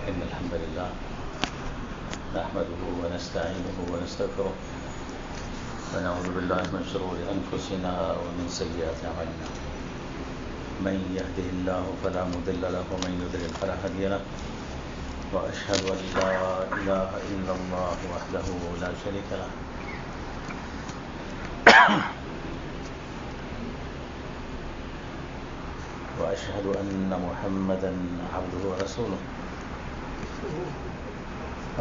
إن الحمد لله نحمده ونستعينه ونستغفره ونعوذ بالله من شرور أنفسنا ومن سيئات أعمالنا من يهده الله فلا مضل له ومن يضلل فلا هادي له وأشهد أن لا إله إلا الله وحده لا شريك له وأشهد أن محمدا عبده ورسوله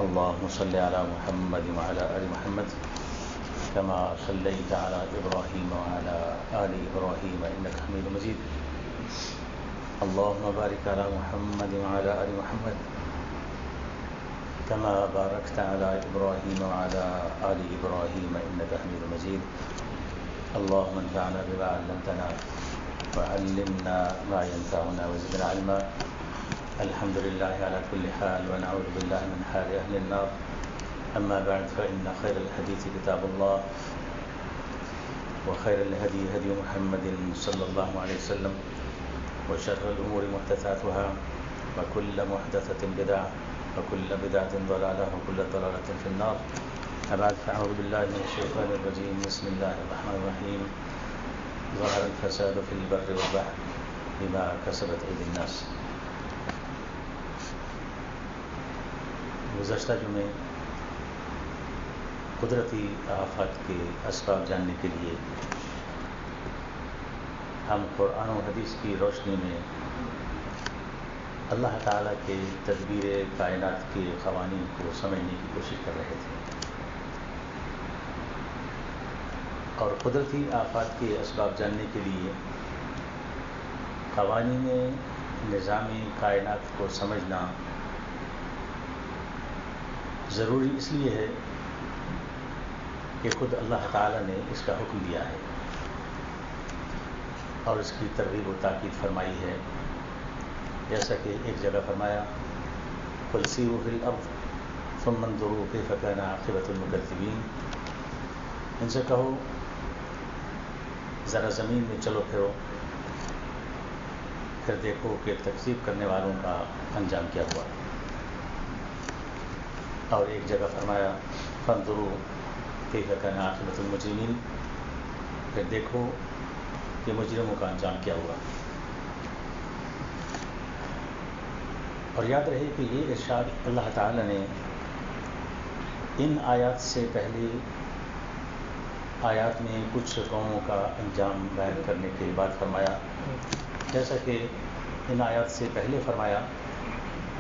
اللهم صل على محمد وعلى آل محمد كما صليت على إبراهيم وعلى آل إبراهيم إنك حميد مجيد اللهم بارك على محمد وعلى آل محمد كما باركت على إبراهيم وعلى آل إبراهيم إنك حميد مجيد اللهم انفعنا بما علمتنا وعلمنا ما ينفعنا وزدنا علما الحمد لله على كل حال ونعوذ بالله من حال أهل النار أما بعد فإن خير الحديث كتاب الله وخير الهدي هدي محمد صلى الله عليه وسلم وشر الأمور محدثاتها وكل محدثة بدعة وكل بدعة ضلالة وكل ضلالة في النار أبعد فأعوذ بالله من الشيطان الرجيم بسم الله الرحمن الرحيم ظهر الفساد في البر والبحر بما كسبت أيدي الناس. گزشتہ جمعے قدرتی آفات کے اسباب جاننے کے لیے ہم قرآن و حدیث کی روشنی میں اللہ تعالیٰ کے تدبیر کائنات کے قوانین کو سمجھنے کی کوشش کر رہے تھے اور قدرتی آفات کے اسباب جاننے کے لیے قوانین نظامی کائنات کو سمجھنا ضروری اس لیے ہے کہ خود اللہ تعالیٰ نے اس کا حکم دیا ہے اور اس کی ترغیب و تاکید فرمائی ہے. جیسا کہ ایک جگہ فرمایا قُلْ سِیرُوا فِی الْأَرْضِ ثُمَّ انظُرُوا کَیْفَ کَانَ عَاقِبَةُ الْمُکَذِّبِینَ. ان سے کہو ذرا زمین میں چلو پھرو پھر دیکھو کہ تکذیب کرنے والوں کا انجام کیا ہوا. اور ایک جگہ فرمایا فانظروا کیف کان عاقبۃ المجرمین. پھر دیکھو کہ مجرموں کا انجام کیا ہوا. اور یاد رہے کہ یہ ارشاد اللہ تعالی نے ان آیات سے پہلے آیات میں کچھ قوموں کا انجام بیان کرنے کے بعد فرمایا. جیسا کہ ان آیات سے پہلے فرمایا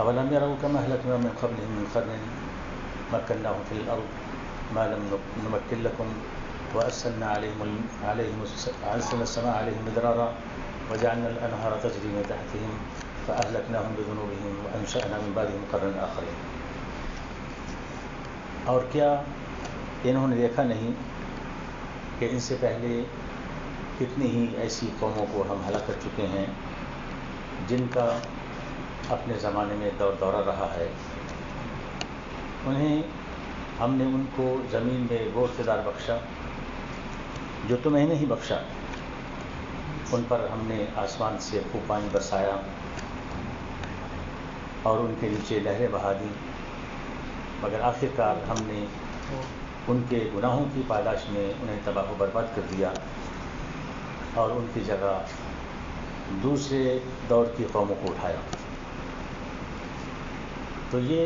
اولم یروا کما اہلکنا من قبلہم من قرن مکناہم فی الارض ما لم نمکن لکم وارسلنا علیہم السماء علیہم مدرارا وجعلنا الانہار تجری من تحتہم فاہلکناہم بذنوبہم وانشأنا من بعدہم قرنا آخرین. اور کیا انہوں نے دیکھا نہیں کہ ان سے پہلے کتنی ہی ایسی قوموں کو ہم ہلاک کر چکے ہیں جن کا اپنے زمانے میں دورہ رہا ہے. انہیں ہم نے ان کو زمین میں وہ اقتدار بخشا جو تمہیں نہیں بخشا. ان پر ہم نے آسمان سے خوب پانی برسایا اور ان کے نیچے لہریں بہا دیں مگر آخر کار ہم نے ان کے گناہوں کی پاداش میں انہیں تباہ و برباد کر دیا اور ان کی جگہ دوسرے دور کی قوموں کو اٹھایا. تو یہ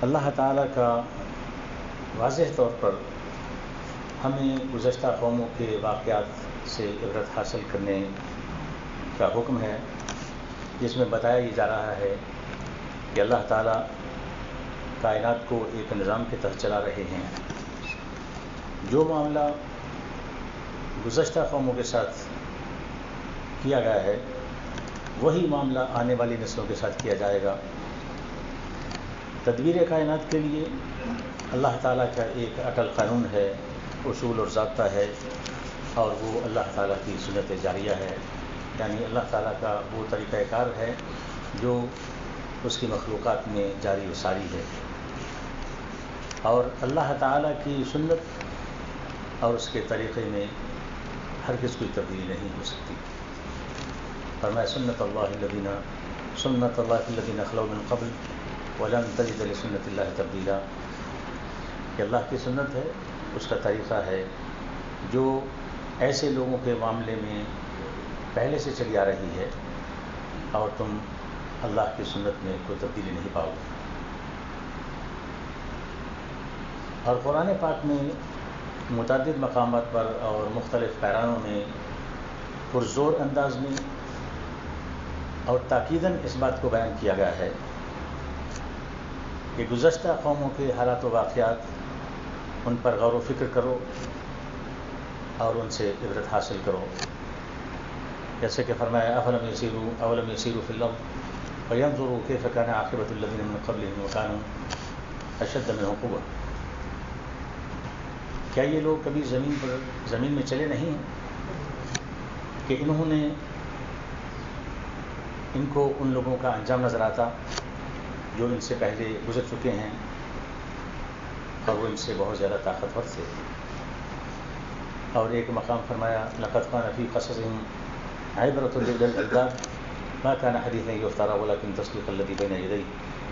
اللہ تعالیٰ کا واضح طور پر ہمیں گزشتہ قوموں کے واقعات سے عبرت حاصل کرنے کا حکم ہے جس میں بتایا یہ جا رہا ہے کہ اللہ تعالیٰ کائنات کو ایک نظام کے تحت چلا رہے ہیں. جو معاملہ گزشتہ قوموں کے ساتھ کیا گیا ہے وہی معاملہ آنے والی نسلوں کے ساتھ کیا جائے گا. تدبیر کائنات کے لیے اللہ تعالیٰ کا ایک اٹل قانون ہے، اصول اور ضابطہ ہے اور وہ اللہ تعالیٰ کی سنت جاریہ ہے. یعنی اللہ تعالیٰ کا وہ طریقہ کار ہے جو اس کی مخلوقات میں جاری و ساری ہے اور اللہ تعالیٰ کی سنت اور اس کے طریقے میں ہرگز کوئی تبدیلی نہیں ہو سکتی. فرمایا سنت اللہ الذین سنت اللہ الذین خلو من قبل ولن تجد لسنت اللہ تبدیلا، کہ اللہ کی سنت ہے، اس کا طریقہ ہے جو ایسے لوگوں کے معاملے میں پہلے سے چلی آ رہی ہے، اور تم اللہ کی سنت میں کوئی تبدیلی نہیں پاؤ گے۔ اور قرآن پاک میں متعدد مقامات پر اور مختلف پیرانوں میں پرزور انداز میں اور تاکیداً اس بات کو بیان کیا گیا ہے کہ گزشتہ قوموں کے حالات و واقعات ان پر غور و فکر کرو اور ان سے عبرت حاصل کرو، جیسے کہ فرمایا اولم یسیروا فی الارض فینظروا کیف کان عاقبۃ الذین من قبلہم وکانوا اشد منہم قوۃ، کیا یہ لوگ کبھی زمین میں چلے نہیں ہیں کہ انہوں نے ان کو ان لوگوں کا انجام نظر آتا جو ان سے پہلے گزر چکے ہیں، اور وہ ان سے بہت زیادہ طاقتور تھے۔ اور ایک مقام فرمایا لقد کان فی قصصہم عبرۃ لأولی الألباب ما کان حدیثا یفتری ولکن تصدیق الذی بین یدیہ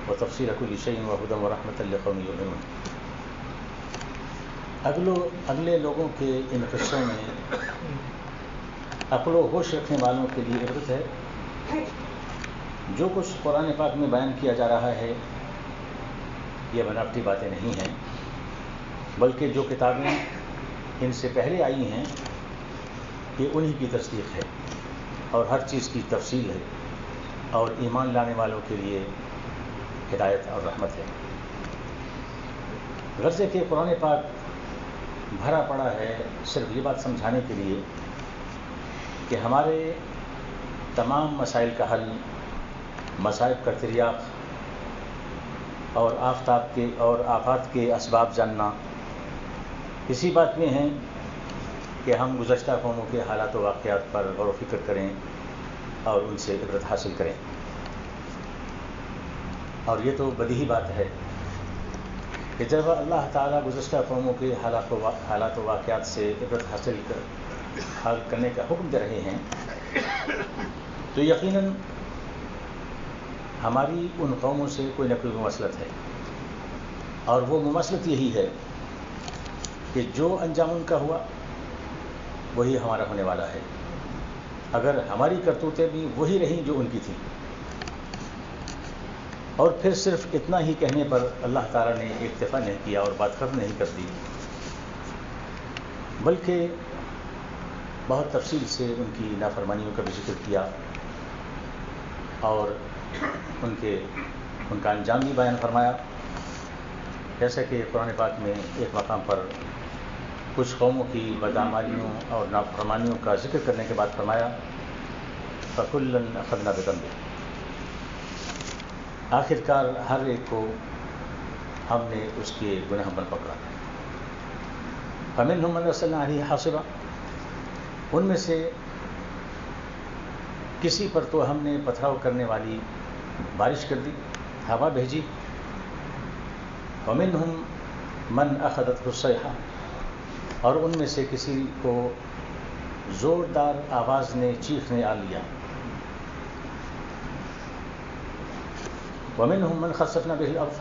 وتفصیل کل شیء وہدی ورحمۃ لقوم یؤمنون۔ اگلے لوگوں کے ان قصوں میں عقل و ہوش رکھنے والوں کے لیے عبرت ہے۔ جو کچھ قرآن پاک میں بیان کیا جا رہا ہے یہ بناوٹی باتیں نہیں ہیں، بلکہ جو کتابیں ان سے پہلے آئی ہیں یہ انہی کی تصدیق ہے، اور ہر چیز کی تفصیل ہے، اور ایمان لانے والوں کے لیے ہدایت اور رحمت ہے۔ غرض کہ قرآن پاک بھرا پڑا ہے صرف یہ بات سمجھانے کے لیے کہ ہمارے تمام مسائل کا حل، مصائب کا تریاق اور آفات کے اسباب جاننا اسی بات میں ہیں کہ ہم گزشتہ قوموں کے حالات و واقعات پر غور و فکر کریں اور ان سے عبرت حاصل کریں۔ اور یہ تو بدیہی بات ہے کہ جب اللہ تعالیٰ گزشتہ قوموں کے حالات و واقعات سے عبرت حاصل کرنے کا حکم دے رہے ہیں تو یقیناً ہماری ان قوموں سے کوئی نہ کوئی مماثلت ہے، اور وہ مماثلت یہی ہے کہ جو انجام ان کا ہوا وہی ہمارا ہونے والا ہے، اگر ہماری کرتوتیں بھی وہی رہیں جو ان کی تھیں۔ اور پھر صرف اتنا ہی کہنے پر اللہ تعالیٰ نے اکتفا نہیں کیا اور بات ختم نہیں کر دی، بلکہ بہت تفصیل سے ان کی نافرمانیوں کا بھی ذکر کیا اور ان کا انجام بھی بیان فرمایا، جیسا کہ قرآن پاک میں ایک مقام پر کچھ قوموں کی بدعمالیوں اور نافرمانیوں کا ذکر کرنے کے بعد فرمایا فَكُلًّا أَخَذْنَا بِذَنبِهِ، آخر کار ہر ایک کو ہم نے اس کے گناہ پر پکڑا۔ فَمِنْهُمْ مَنْ أَرْسَلْنَا عَلَيْهِ حَاصِبًا، ان میں سے کسی پر تو ہم نے پتھراؤ کرنے والی بارش کر دی، ہوا بھیجی۔ وَمِنْهُمْ مَنْ أَخَذَتْهُ الصَّيْحَةُ، اور ان میں سے کسی کو زوردار آواز نے چیخ نے آ لیا۔ وَمِنْهُمْ مَنْ خَسَفْنَا بِهِ الْأَرْضَ،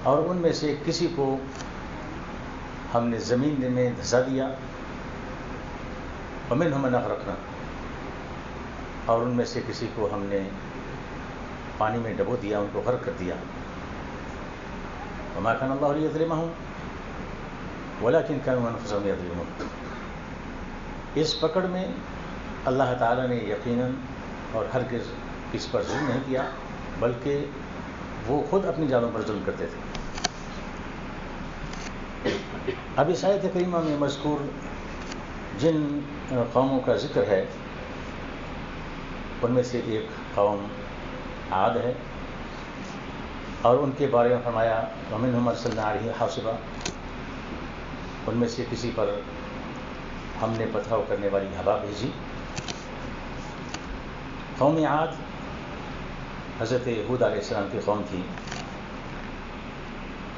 اور ان میں سے کسی کو ہم نے زمین میں دھسا دیا۔ وَمِنْهُمْ مَنْ أَغْرَقْنَا، اور ان میں سے کسی کو ہم نے پانی میں ڈبو دیا، ان کو غرق کر دیا۔ وَمَا كَانَ اللَّهُ لِيَظْلِمَهُمْ وَلَكِنْ كَانُوا أَنفُسَهُمْ يَظْلِمُونَ، اس پکڑ میں اللہ تعالیٰ نے یقیناً اور ہرگز اس پر ظلم نہیں کیا، بلکہ وہ خود اپنی جانوں پر ظلم کرتے تھے۔ اب اس آیت کریمہ میں مذکور جن قوموں کا ذکر ہے ان میں سے ایک قوم عاد ہے، اور ان کے بارے میں فرمایا وَمِنْهُمْ أَرْسَلْنَا عَلَيْهِ حَاصِبًا، ان میں سے کسی پر ہم نے پتھراؤ کرنے والی ہوا بھیجی۔ قوم عاد حضرت ہود علیہ السلام کی قوم تھی،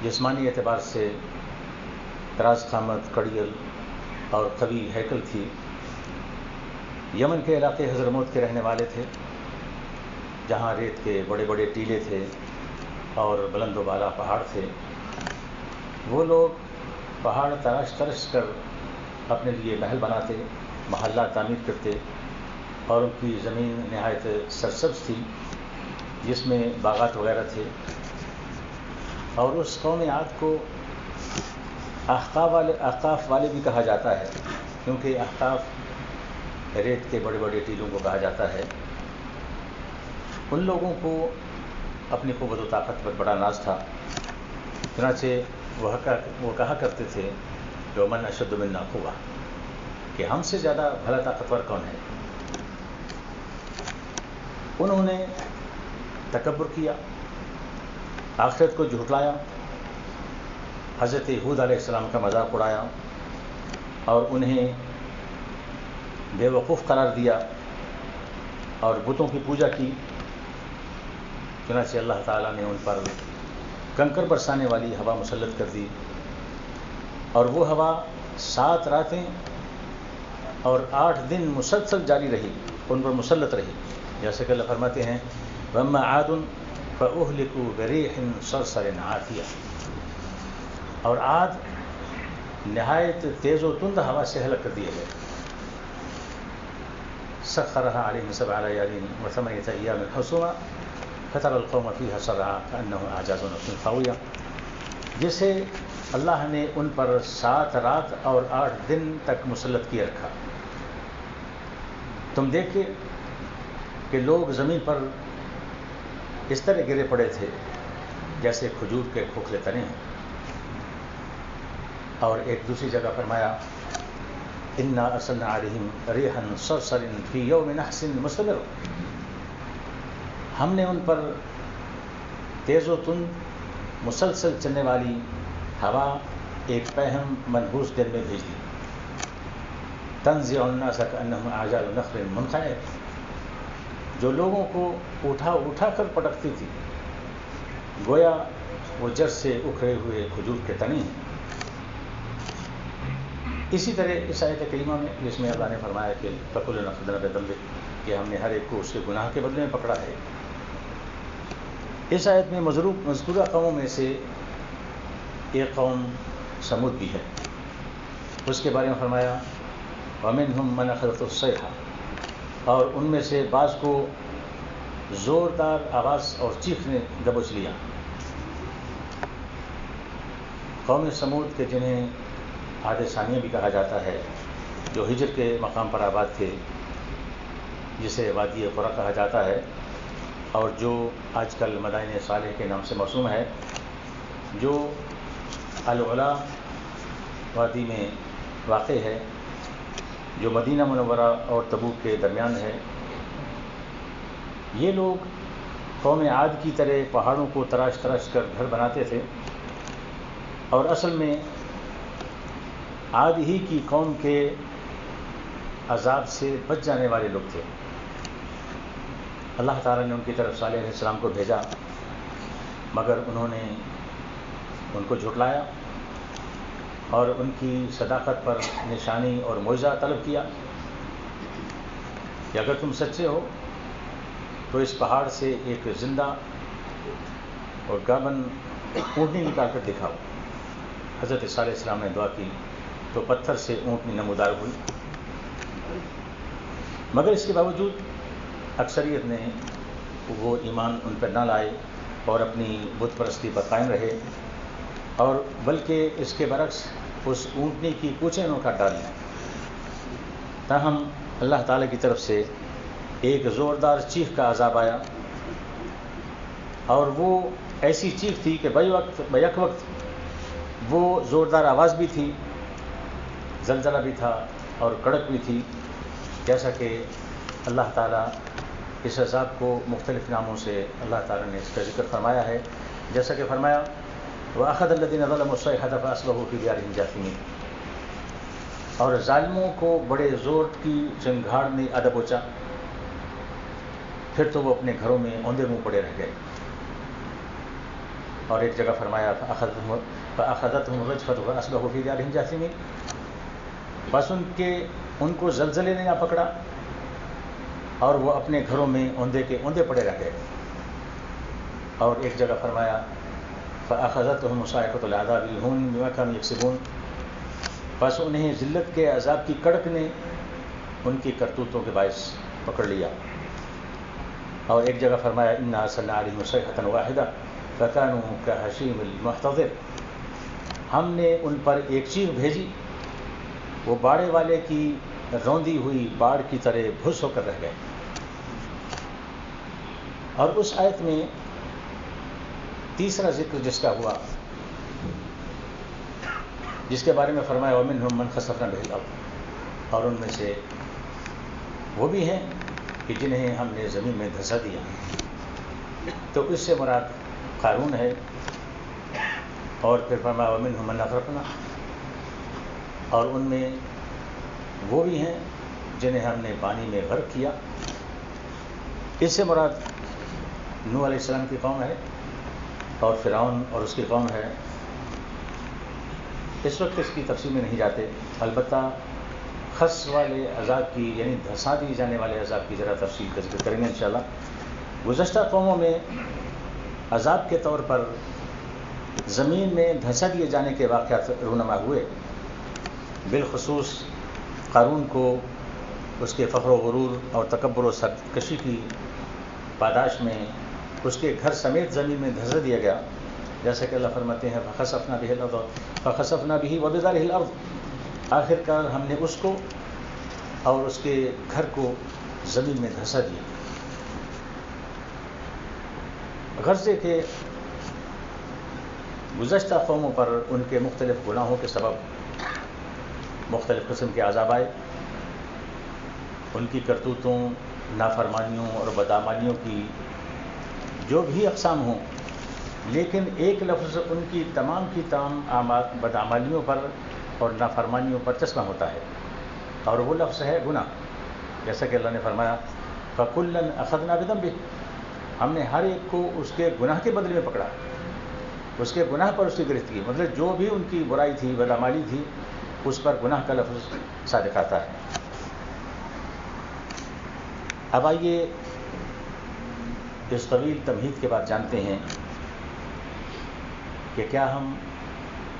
جسمانی اعتبار سے دراز قامت، کڑیل اور قوی ہیکل تھی۔ یمن کے علاقے حضرموت کے رہنے والے تھے، جہاں ریت کے بڑے بڑے ٹیلے تھے اور بلند و بالا پہاڑ تھے، وہ لوگ پہاڑ تراش ترش کر اپنے لیے محل بناتے، محلہ تعمیر کرتے، اور ان کی زمین نہایت سرسبز تھی جس میں باغات وغیرہ تھے. اور اس قوم عاد کو احقاف والے بھی کہا جاتا ہے، کیونکہ احقاف ریت کے بڑے بڑے ٹیلوں کو کہا جاتا ہے. ان لوگوں کو اپنی قوت و طاقت پر بڑا ناز تھا، چنانچہ وہ کہا کرتے تھے کہ من اشد منا قوہ، کہ ہم سے زیادہ بھلا طاقتور کون ہے. انہوں نے تکبر کیا، آخرت کو جھٹلایا، حضرت ہود علیہ السلام کا مذاق اڑایا اور انہیں بے وقوف قرار دیا اور بتوں کی پوجا کی. چنانچہ اللہ تعالیٰ نے ان پر کنکر برسانے والی ہوا مسلط کر دی، اور وہ ہوا 7 راتیں اور 8 دن مسلسل جاری رہی، ان پر مسلط رہی. جیسے کہ اللہ فرماتے ہیں وَأَمَّا عَادٌ فَأُهْلِكُوا بِرِيحٍ صَرْصَرٍ عَاتِيَةٍ، اور عاد نہایت تیز و تند ہوا سے ہلاک کر دیے گئے. سَخَّرَهَا عَلَيْهِمْ 7 لَيَالٍ وَثَمَانِيَةَ أَيَّامٍ حُسُومًا فَتَرَى الْقَوْمَ فِيهَا صَرْعَىٰ كَأَنَّهُمْ أَعْجَازُ نَخْلٍ خَاوِيَةٍ، جسے اللہ نے ان پر 7 رات اور 8 دن تک مسلط کیے رکھا. تم دیکھے کہ لوگ زمین پر اس طرح گرے پڑے تھے جیسے کھجور کے کھوکھلے تنے ہیں. اور ایک دوسری جگہ فرمایا انا ارسلنا علیہم ریحا صرصرا فی یوم نحس مستمر، ہم نے ان پر تیز و تند مسلسل چلنے والی ہوا ایک پہم منحوس دن میں بھیج دی. تنزع الناس کأنہم اعجاز نخل منقعر، جو لوگوں کو اٹھا کر پٹکتی تھی گویا وہ جڑ سے اکھڑے ہوئے کھجور کے تنے ہیں. اسی طرح اس آیت کریمہ میں جس میں اللہ نے فرمایا کہ فَكُلُّنَا أَخَذْنَا بِذَنبِهِ، کہ ہم نے ہر ایک کو اس کے گناہ کے بدلے میں پکڑا ہے. اس آیت میں مذکورہ قوموں میں سے ایک قوم سمود بھی ہے. اس کے بارے میں فرمایا وَمِنْهُمْ مَنْ أَخَذَتْهُ الصَّيْحَةُ، اور ان میں سے بعض کو زوردار آواز اور چیخ نے دبوچ لیا. قوم سمود کے جنہیں عاد ثانیہ بھی کہا جاتا ہے، جو ہجر کے مقام پر آباد تھے، جسے وادی قرا کہا جاتا ہے، اور جو آج کل مدائن صالح کے نام سے موسوم ہے، جو العلا وادی میں واقع ہے، جو مدینہ منورہ اور تبوک کے درمیان ہے. یہ لوگ قوم عاد کی طرح پہاڑوں کو تراش تراش کر گھر بناتے تھے، اور اصل میں عاد ہی کی قوم کے عذاب سے بچ جانے والے لوگ تھے. اللہ تعالیٰ نے ان کی طرف صالح علیہ السلام کو بھیجا، مگر انہوں نے ان کو جھٹلایا اور ان کی صداقت پر نشانی اور معجزہ طلب کیا کہ اگر تم سچے ہو تو اس پہاڑ سے ایک زندہ اور گابن اونٹنی نکال کر دکھاؤ. حضرت صالح علیہ السلام نے دعا کی تو پتھر سے اونٹنی نمودار ہوئی، مگر اس کے باوجود اکثریت نے وہ ایمان ان پر نہ لائے اور اپنی بت پرستی پر قائم رہے، اور بلکہ اس کے برعکس اس اونٹنی کی کوچیں انہوں کاٹ ڈالیں. تاہم اللہ تعالیٰ کی طرف سے ایک زوردار چیخ کا عذاب آیا، اور وہ ایسی چیخ تھی کہ بیک وقت وہ زوردار آواز بھی تھی، زلزلہ بھی تھا اور کڑک بھی تھی. جیسا کہ اللہ تعالیٰ اس عذاب کو مختلف ناموں سے اللہ تعالیٰ نے اس کا ذکر فرمایا ہے. جیسا کہ فرمایا وَأَخَذَ الَّذِينَ ظَلَمُوا الصَّيْحَةُ فَأَصْبَحُوا فِي دِيَارِهِمْ جَاثِمِينَ، اور ظالموں کو بڑے زور کی چنگھاڑ نے آ دبوچا، پھر تو وہ اپنے گھروں میں اوندے منہ پڑے رہ گئے. اور ایک جگہ فرمایا فَأَخَذَتْهُمُ الرَّجْفَةُ فَأَصْبَحُوا فِي دِيَارِهِمْ جَاثِمِينَ، بس ان کو زلزلے نے آ پکڑا اور وہ اپنے گھروں میں اوندے کے اوندے پڑے رہ گئے. اور ایک جگہ فرمایا فَأَخَذَتْهُمُ صَاعِقَةُ الْعَذَابِ الْهُونِ بِمَا كَانُوا يَكْسِبُونَ، بس انہیں ذلت کے عذاب کی کڑک نے ان کی کرتوتوں کے باعث پکڑ لیا. اور ایک جگہ فرمایا اِنَّا أَرْسَلْنَا عَلَيْهِمْ صَيْحَةً وَاحِدَةً فَكَانُوا كَحَشِيمِ الْمُحْتَظِرِ، ہم نے ان پر ایک چیخ بھیجی، وہ باڑے والے کی روندی ہوئی باڑ کی طرح بھس ہو کر رہ گئے. اور اس آیت میں تیسرا ذکر جس کا ہوا، جس کے بارے میں فرمایا وَمِنْهُمْ مَنْ خَسَفْنَا بِهِ الْأَرْضَ، اور ان میں سے وہ بھی ہیں کہ جنہیں ہم نے زمین میں دھسا دیا. تو اس سے مراد قارون ہے. اور پھر فرمایا وَمِنْهُمْ مَنْ أَغْرَقْنَا، اور ان میں وہ بھی ہیں جنہیں ہم نے پانی میں غرق کیا. اس سے مراد نوح علیہ السلام کی قوم ہے اور فرعون اور اس کی قوم ہے. اس وقت اس کی تفصیل میں نہیں جاتے، البتہ خس والے عذاب کی یعنی دھسا دی جانے والے عذاب کی ذرا تفصیل کا ذکر کریں گے انشاءاللہ. گزشتہ قوموں میں عذاب کے طور پر زمین میں دھسا دیے جانے کے واقعات رونما ہوئے. بالخصوص قارون کو اس کے فخر و غرور اور تکبر و سرکشی کی پاداش میں اس کے گھر سمیت زمین میں دھسا دیا گیا، جیسا کہ اللہ فرماتے ہیں فَخَسَفْنَا بِهِ الْأَرْضَ فَخَسَفْنَا بِهِ وَبِدَارِهِ الْأَرْض، آخر کار ہم نے اس کو اور اس کے گھر کو زمین میں دھسا دیا. غرض ہے کہ گزشتہ قوموں پر ان کے مختلف گناہوں کے سبب مختلف قسم کے عذاب آئے. ان کی کرتوتوں، نافرمانیوں اور بدعمالیوں کی جو بھی اقسام ہوں، لیکن ایک لفظ ان کی تمام بدعمالیوں پر اور نافرمانیوں پر چشمہ ہوتا ہے، اور وہ لفظ ہے گناہ. جیسا کہ اللہ نے فرمایا فَكُلًّا أَخَذْنَا بِذَنبِهِ، ہم نے ہر ایک کو اس کے گناہ کے بدلے میں پکڑا، اس کے گناہ پر اس کی گرفتگی، مطلب جو بھی ان کی برائی تھی، بدعمالی تھی، اس پر گناہ کا لفظ صادق آتا ہے. اب آئیے اس طویل تمہید کے بعد جانتے ہیں کہ کیا ہم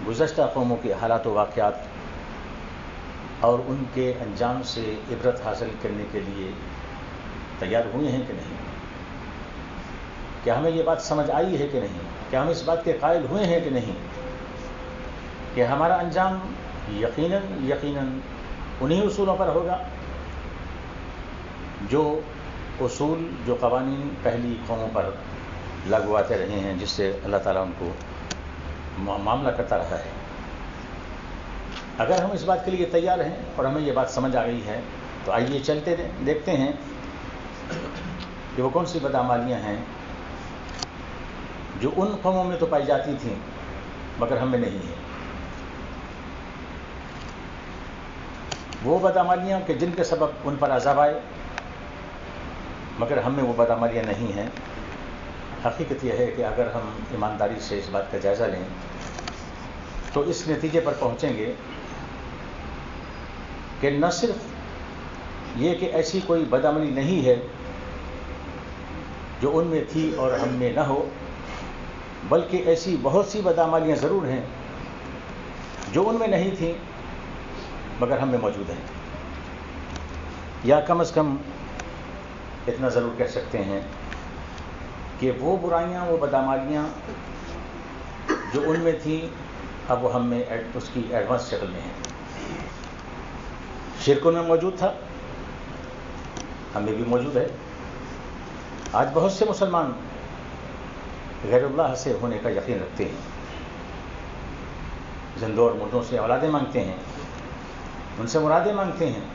گزشتہ قوموں کے حالات و واقعات اور ان کے انجام سے عبرت حاصل کرنے کے لیے تیار ہوئے ہیں کہ نہیں؟ کیا ہمیں یہ بات سمجھ آئی ہے کہ نہیں؟ کیا ہم اس بات کے قائل ہوئے ہیں کہ نہیں کہ ہمارا انجام یقیناً انہی اصولوں پر ہوگا جو اصول، جو قوانین پہلی قوموں پر لاگو آتے رہے ہیں، جس سے اللہ تعالیٰ ان کو معاملہ کرتا رہا ہے. اگر ہم اس بات کے لیے تیار ہیں اور ہمیں یہ بات سمجھ آ گئی ہے تو آئیے چلتے دیکھتے ہیں کہ وہ کون سی بدعمالیاں ہیں جو ان قوموں میں تو پائی جاتی تھیں مگر ہم میں نہیں ہیں. وہ بدعمالیاں کہ جن کے سبب ان پر عذاب آئے مگر ہم میں وہ بدعمالیاں نہیں ہیں. حقیقت یہ ہے کہ اگر ہم ایمانداری سے اس بات کا جائزہ لیں تو اس نتیجے پر پہنچیں گے کہ نہ صرف یہ کہ ایسی کوئی بدعملی نہیں ہے جو ان میں تھی اور ہم میں نہ ہو، بلکہ ایسی بہت سی بدعملیاں ضرور ہیں جو ان میں نہیں تھیں مگر ہم میں موجود ہیں. یا کم از کم اتنا ضرور کہہ سکتے ہیں کہ وہ برائیاں، وہ بدعمالیاں جو ان میں تھیں اب وہ ہم میں اس کی ایڈوانس شکل میں ہیں. شرک ان میں موجود تھا، ہم میں بھی موجود ہے. آج بہت سے مسلمان غیر اللہ سے ہونے کا یقین رکھتے ہیں، زندوں اور مردوں سے اولادیں مانگتے ہیں، ان سے مرادیں مانگتے ہیں،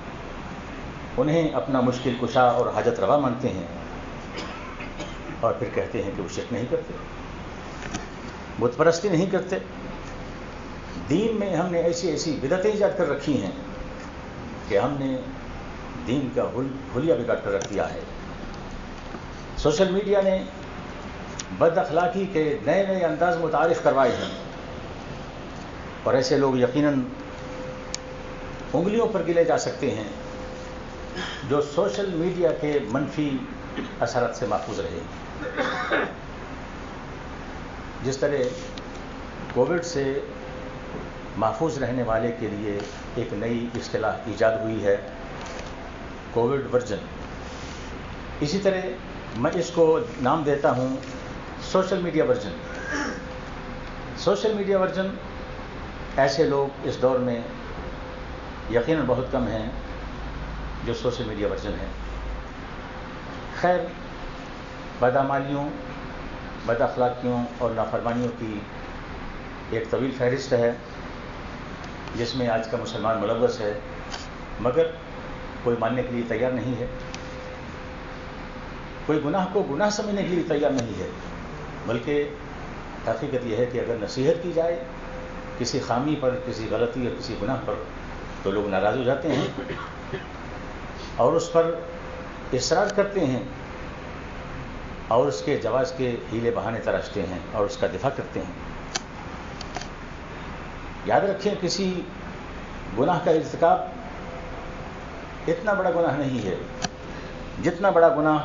انہیں اپنا مشکل کشا اور حاجت روا مانتے ہیں، اور پھر کہتے ہیں کہ وہ شرک نہیں کرتے، بت پرستی نہیں کرتے. دین میں ہم نے ایسی بدعتیں ایجاد کر رکھی ہیں کہ ہم نے دین کا حلیہ بگاڑ کر رکھ دیا ہے. سوشل میڈیا نے بد اخلاقی کے نئے انداز متعارف کروائے ہیں، اور ایسے لوگ یقیناً انگلیوں پر گنے جا سکتے ہیں جو سوشل میڈیا کے منفی اثرات سے محفوظ رہے. جس طرح کووڈ سے محفوظ رہنے والے کے لیے ایک نئی اصطلاح ایجاد ہوئی ہے، کووڈ ورژن. اسی طرح میں اس کو نام دیتا ہوں social media version. Social media version ایسے لوگ اس دور میں یقیناً بہت کم ہیں جو سوشل میڈیا ورژن ہیں. خیر، بدعمالیوں، بد اخلاقیوں اور نافرمانیوں کی ایک طویل فہرست ہے جس میں آج کا مسلمان ملوث ہے، مگر کوئی ماننے کے لیے تیار نہیں ہے. کوئی گناہ کو گناہ سمجھنے کے لیے تیار نہیں ہے، بلکہ حقیقت یہ ہے کہ اگر نصیحت کی جائے کسی خامی پر، کسی غلطی اور کسی گناہ پر، تو لوگ ناراض ہو جاتے ہیں اور اس پر اصرار کرتے ہیں اور اس کے جواز کے ہیلے بہانے تراشتے ہیں اور اس کا دفاع کرتے ہیں. یاد رکھیں، کسی گناہ کا ارتکاب اتنا بڑا گناہ نہیں ہے جتنا بڑا گناہ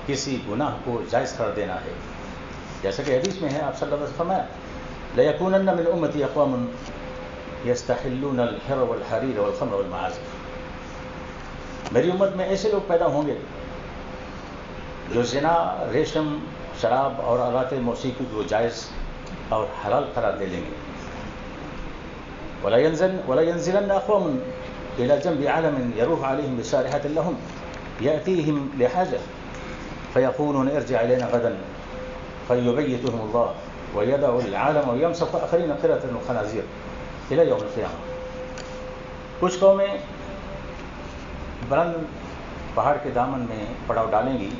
کسی گناہ کو جائز قرار دینا ہے. جیسا کہ حدیث میں ہے، آپ صلی اللہ علیہ وسلم فرمایا لَيَكُونَنَّ مِنْ أُمَّتِي أَقْوَامٌ يَسْتَحِلُّونَ الْحِرَّ وَالْحَرِيرَ وَالْخَمْرَ وَالْمَعَازِفَ. میری امت میں ایسے لوگ پیدا ہوں گے جو زنا، ریشم، شراب اور آلات موسیقی کو جائز اور حلال قرار دے لیں گے. وَلَا يَنزِلَنَّ أَقْوَامٌ إِلَى جَنْبِ عَالَمٍ يَرُوحُ عَلَيْهِمْ بِسَارِحَةٍ لَهُمْ يَأْتِيهِمْ لِحَاجَةٍ فَيَقُولُونَ ارْجِعْ إِلَيْنَا غَدًا فَيُبَيِّتُهُمُ اللَّهُ وَيَدَعُ الْعَالَمَ وَيَمْسَخُ آخَرِينَ قِرَةً وَخَنَازِيرَ إِلَى يَوْمِ الْقِيَامَةِ. کچھ قومیں بلند پہاڑ کے دامن میں پڑاؤ ڈالیں گی.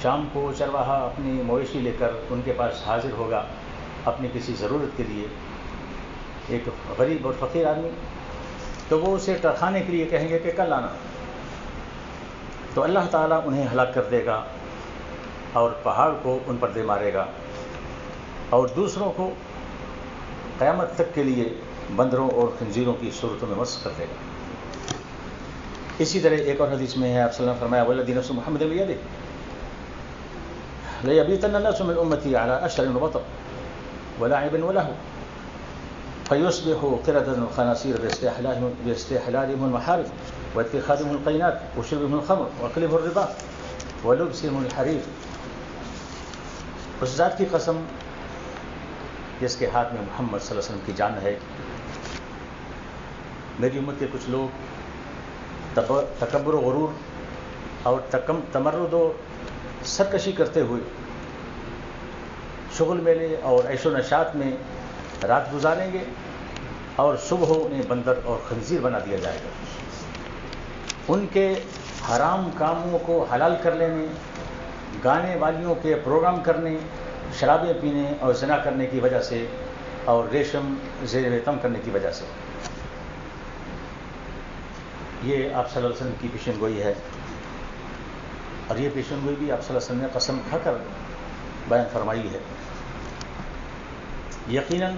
شام کو چرواہا اپنی مویشی لے کر ان کے پاس حاضر ہوگا اپنی کسی ضرورت کے لیے، ایک غریب اور فقیر آدمی، تو وہ اسے ٹرکھانے کے لیے کہیں گے کہ کل آنا. تو اللہ تعالیٰ انہیں ہلاک کر دے گا اور پہاڑ کو ان پر دے مارے گا اور دوسروں کو قیامت تک کے لیے بندروں اور خنزیروں کی صورتوں میں مسخ کر دے گا. اسی طرح ایک اور حدیث میں ہے، آپ صلی اللہ علیہ وسلم فرمایا وَالَّذِي نَفْسُ مُحَمَّدٍ بِيَدِهِ لَيَبِيتَنَّ النَّاسُ مِنْ أُمَّتِي عَلَى أَشْرٍ وَبَطَرٍ وَلَعِبٍ وَلَهْوٍ فَيُصْبِحُوا قِرَدَةً وَخَنَازِيرَ بِاسْتِحْلَالِهِمُ الْمَحَارِمَ وَاتِّخَاذِهِمُ الْقَيْنَاتِ وَشُرْبِهِمُ الْخَمْرِ وَأَكْلِهِمُ الرِّبَا وَلُبْسِهِمُ الْحَرِيرَ. اس ذات کی قسم جس کے ہاتھ میں محمد صلی اللہ علیہ وسلم کی جان ہے، میری امت کے کچھ لوگ تکبر و غرور اور تمرد و سرکشی کرتے ہوئے شغل میلے اور عیش و نشاط میں رات گزاریں گے اور صبح انہیں بندر اور خنزیر بنا دیا جائے گا. ان کے حرام کاموں کو حلال کر لینے، گانے والیوں کے پروگرام کرنے، شرابیں پینے اور زنا کرنے کی وجہ سے اور ریشم زیر تم کرنے کی وجہ سے. یہ آپ صلی اللہ علیہ وسلم کی پیشن گوئی ہے، اور یہ پیشن گوئی بھی آپ صلی اللہ علیہ وسلم نے قسم کھا کر بیان فرمائی ہے. یقیناً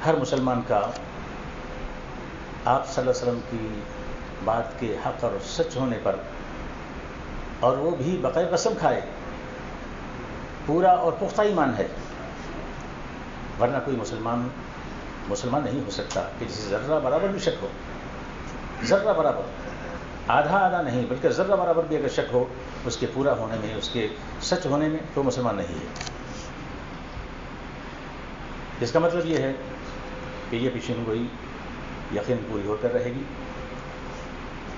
ہر مسلمان کا آپ صلی اللہ علیہ وسلم کی بات کے حق اور سچ ہونے پر، اور وہ بھی بغیر قسم کھائے، پورا اور پختہ ایمان ہے. ورنہ کوئی مسلمان نہیں ہو سکتا کہ جسے ذرہ برابر بھی شک ہو، ذرہ برابر، آدھا نہیں بلکہ ذرہ برابر بھی اگر شک ہو اس کے پورا ہونے میں، اس کے سچ ہونے میں، تو مسلمان نہیں ہے. اس کا مطلب یہ ہے کہ یہ پیشین گوئی یقین پوری ہو کر رہے گی.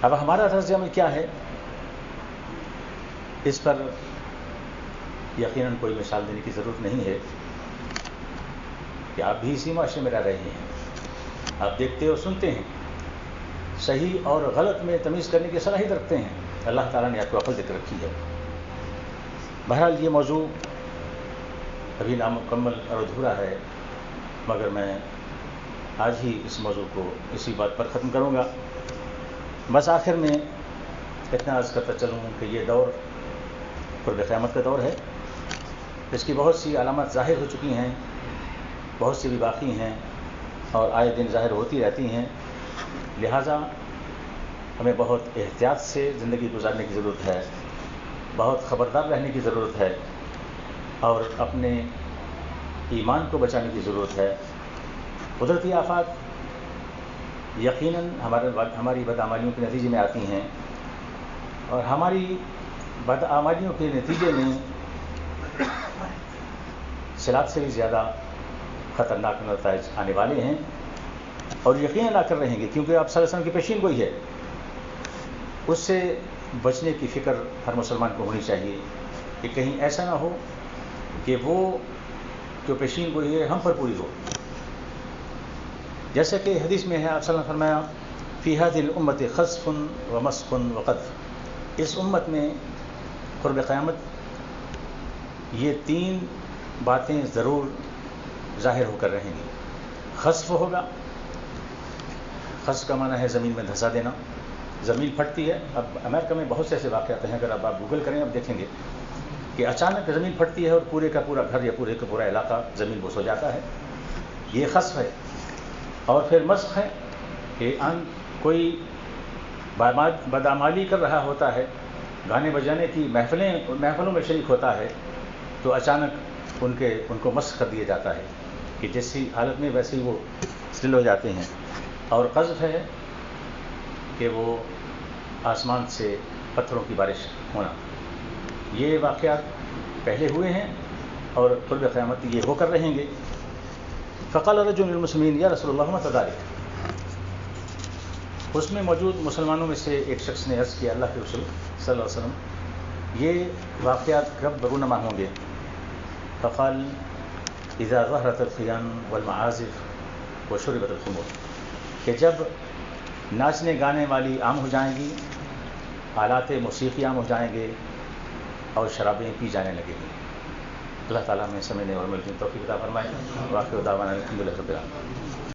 اب ہمارا طرز عمل کیا ہے، اس پر یقیناً کوئی مثال دینے کی ضرورت نہیں ہے کہ آپ بھی اسی معاشرے میں رہ رہے ہیں. آپ دیکھتے اور سنتے ہیں، صحیح اور غلط میں تمیز کرنے کی صلاحیت رکھتے ہیں. اللہ تعالیٰ نے آپ کو عقل دے کر رکھی ہے. بہرحال یہ موضوع ابھی نامکمل اور ادھورا ہے، مگر میں آج ہی اس موضوع کو اسی بات پر ختم کروں گا. بس آخر میں اتنا عرض کرتا چلوں کہ یہ دور قرب قیامت کا دور ہے. اس کی بہت سی علامات ظاہر ہو چکی ہیں، بہت سی بھی باقی ہیں اور آئے دن ظاہر ہوتی رہتی ہیں. لہٰذا ہمیں بہت احتیاط سے زندگی گزارنے کی ضرورت ہے، بہت خبردار رہنے کی ضرورت ہے، اور اپنے ایمان کو بچانے کی ضرورت ہے۔ قدرتی آفات یقیناً ہماری بدعمالیوں کے نتیجے میں آتی ہیں، اور ہماری بدعمالیوں کے نتیجے میں سیلاب سے بھی زیادہ خطرناک نتائج آنے والے ہیں، اور یقیناً آ کر رہیں گے، کیونکہ آپ صلی اللہ علیہ وسلم کی پیشین گوئی ہے۔ اس سے بچنے کی فکر ہر مسلمان کو ہونی چاہیے کہ کہیں ایسا نہ ہو کہ وہ جو پیشین گوئی ہے ہم پر پوری ہو۔ جیسا کہ حدیث میں ہے، آپ صلی اللہ علیہ وسلم نے فرمایا فی هذه الامت خسف ومسخ وقذف، اس امت میں قرب قیامت یہ 3 باتیں ضرور ظاہر ہو کر رہیں گی۔ خسف ہوگا، خسف کا معنی ہے زمین میں دھسا دینا، زمین پھٹتی ہے۔ اب امریکہ میں بہت سے ایسے واقعات ہیں، اگر آپ گوگل کریں اب دیکھیں گے کہ اچانک زمین پھٹتی ہے اور پورے کا پورا گھر یا پورے کا پورا علاقہ زمین بوس ہو جاتا ہے، یہ خسف ہے۔ اور پھر مسخ ہے کہ کوئی بدعمالی کر رہا ہوتا ہے، گانے بجانے کی محفلوں میں شریک ہوتا ہے، تو اچانک ان کو مسخ کر دیا جاتا ہے کہ جیسی حالت میں ویسے ہی وہ سٹل ہو جاتے ہیں۔ اور قذف ہے کہ وہ آسمان سے پتھروں کی بارش ہونا۔ یہ واقعات پہلے ہوئے ہیں اور قرب قیامت یہ ہو کر رہیں گے۔ فقال رجل من المسلمین یا رسول اللہ متی ذلک، اس میں موجود مسلمانوں میں سے ایک شخص نے عرض کیا، اللہ کے رسول صلی اللہ علیہ وسلم، یہ واقعات کب رونما ہوں گے؟ فقال اذا ظہرت الخیان والمعازف وشربت الخمور، کہ جب ناچنے گانے والی عام ہو جائیں گی، آلات موسیقی عام ہو جائیں گے، اور شرابیں پی جانے لگیں گی۔ اللہ تعالیٰ ہمیں سمجھنے اور عمل کی توفیق عطا فرمائے۔ واقع دعوانا الحمد للہ رب العالمین۔